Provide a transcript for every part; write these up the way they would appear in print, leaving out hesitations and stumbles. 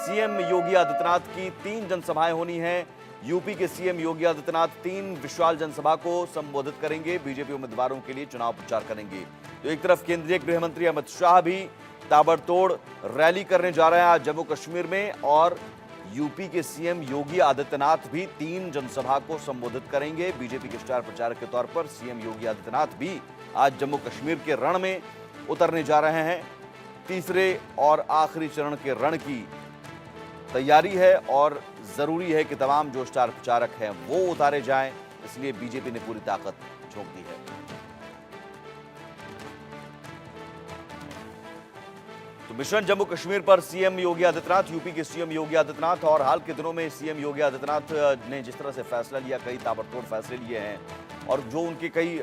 CM Yogi Adityanath की 3 जनसभाएं होनी हैं। यूपी के सीएम योगी आदित्यनाथ 3 विशाल जनसभा को संबोधित करेंगे, बीजेपी उम्मीदवारों के लिए चुनाव प्रचार करेंगे। तो एक तरफ केंद्रीय गृह मंत्री अमित शाह भी ताबड़तोड़ रैली करने जा रहे हैं आज जम्मू कश्मीर में, और यूपी के सीएम योगी आदित्यनाथ भी 3 जनसभा को संबोधित करेंगे। बीजेपी के स्टार प्रचारक के तौर पर सीएम योगी आदित्यनाथ भी आज जम्मू कश्मीर के रण में उतरने जा रहे हैं। तीसरे और आखिरी चरण के रण की तैयारी है और जरूरी है कि तमाम जो स्टार प्रचारक हैं वो उतारे जाएं, इसलिए बीजेपी ने पूरी ताकत झोंक दी है। तो मिशन जम्मू कश्मीर पर सीएम योगी आदित्यनाथ, यूपी के सीएम योगी आदित्यनाथ, और हाल के दिनों में सीएम योगी आदित्यनाथ ने जिस तरह से फैसला लिया, कई ताबड़तोड़ फैसले लिए हैं और जो उनके कई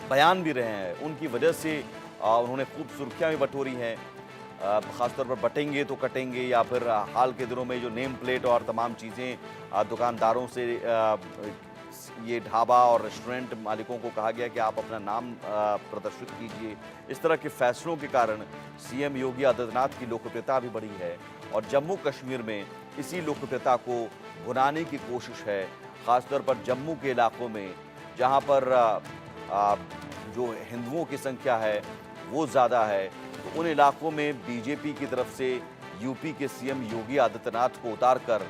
बयान भी रहे हैं, उनकी वजह से उन्होंने खूब सुर्खियां भी बटोरी हैं। खासतौर पर बटेंगे तो कटेंगे, या फिर हाल के दिनों में जो नेम प्लेट और तमाम चीज़ें दुकानदारों से ये ढाबा और रेस्टोरेंट मालिकों को कहा गया कि आप अपना नाम प्रदर्शित कीजिए। इस तरह के फैसलों के कारण सीएम योगी आदित्यनाथ की लोकप्रियता भी बढ़ी है और जम्मू कश्मीर में इसी लोकप्रियता को भुनाने की कोशिश है। खासतौर पर जम्मू के इलाकों में जहाँ पर जो हिंदुओं की संख्या है वो ज़्यादा है, तो उन इलाकों में बीजेपी की तरफ से यूपी के सीएम योगी आदित्यनाथ को उतारकर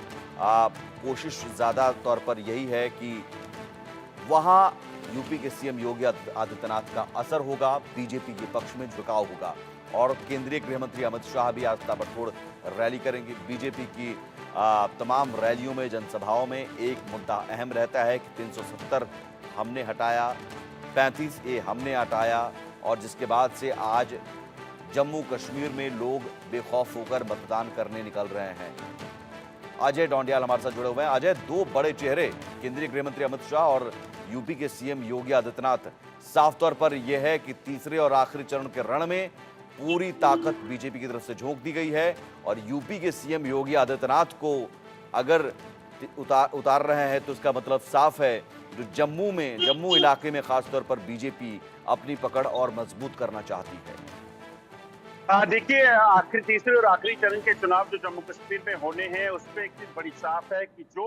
कोशिश ज़्यादा तौर पर यही है कि वहाँ यूपी के सीएम योगी आदित्यनाथ का असर होगा, बीजेपी के पक्ष में झुकाव होगा। और केंद्रीय गृह मंत्री अमित शाह भी आज ताबड़तोड़ रैली करेंगे। बीजेपी की तमाम रैलियों में, जनसभाओं में एक मुद्दा अहम रहता है कि 370 हमने हटाया, 35A हमने हटाया, और जिसके बाद से आज जम्मू कश्मीर में लोग बेखौफ होकर मतदान करने निकल रहे हैं। अजय डोंडियाल हमारे साथ जुड़े हुए हैं। अजय, 2 बड़े चेहरे, केंद्रीय गृह मंत्री अमित शाह और यूपी के सीएम योगी आदित्यनाथ, साफ तौर पर यह है कि तीसरे और आखिरी चरण के रण में पूरी ताकत बीजेपी की तरफ से झोंक दी गई है और यूपी के सीएम योगी आदित्यनाथ को अगर उतार रहे हैं तो इसका मतलब साफ है, जो जम्मू इलाके में खासतौर पर बीजेपी अपनी पकड़ और मजबूत करना चाहती है। देखिए, आखिर तीसरे और आखिरी चरण के चुनाव जो जम्मू कश्मीर में होने हैं, उसमें एक चीज बड़ी साफ है कि जो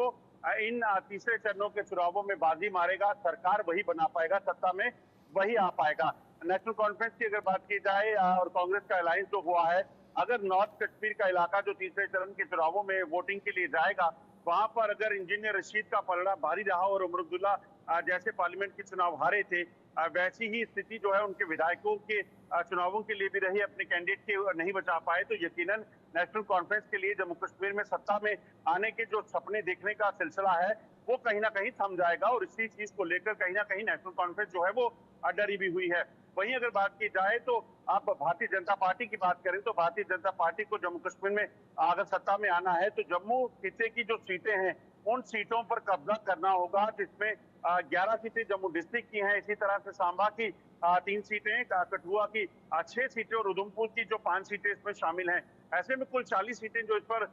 इन तीसरे चरणों के चुनावों में बाजी मारेगा, सरकार वही बना पाएगा, सत्ता में वही आ पाएगा। नेशनल कॉन्फ्रेंस की अगर बात की जाए और कांग्रेस का अलायंस जो हुआ है, अगर नॉर्थ कश्मीर का इलाका जो तीसरे चरण के चुनावों में वोटिंग के लिए जाएगा, वहां पर अगर इंजीनियर रशीद का पलड़ा भारी रहा और उमर अब्दुल्ला जैसे पार्लियामेंट के चुनाव हारे थे, वैसी ही स्थिति जो है उनके विधायकों के चुनावों के लिए भी रही, अपने कैंडिडेट के नहीं बचा पाए, तो यकीनन नेशनल कॉन्फ्रेंस के लिए जम्मू कश्मीर में सत्ता में आने के जो सपने देखने का सिलसिला है वो कहीं ना कहीं थम जाएगा और इसी चीज को लेकर कहीं ना कहीं नेशनल कॉन्फ्रेंस जो है वो डरी भी हुई है। वहीं अगर बात की जाए तो आप भारतीय जनता पार्टी की बात करें तो भारतीय जनता पार्टी को जम्मू कश्मीर में अगर सत्ता में आना है तो जम्मू खिते की जो सीटें हैं उन सीटों पर कब्जा करना होगा, जिसमें 11 सीटें जम्मू डिस्ट्रिक्ट की हैं, इसी तरह से सांबा की 3 सीटें, कठुआ की 6 सीटें और उधमपुर की जो 5 सीटें इसमें शामिल हैं। ऐसे में कुल 40 सीटें जो इस पर